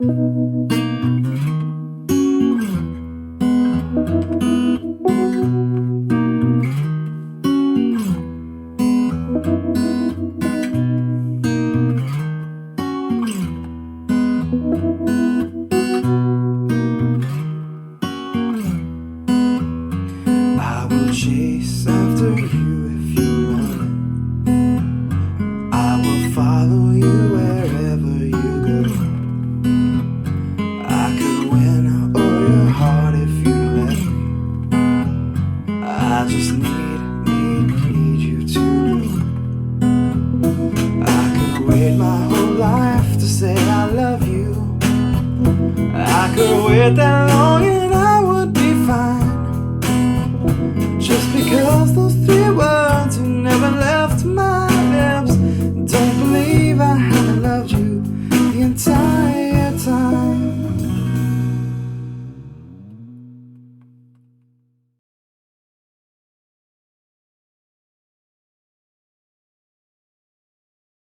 I will chase after you if you run. I will follow you wherever you go. I could win all your heart if you let me. I just need you to know. I could wait my whole life to say I love you. I could wait that long and I would be fine. Just because those 3 words you never left me.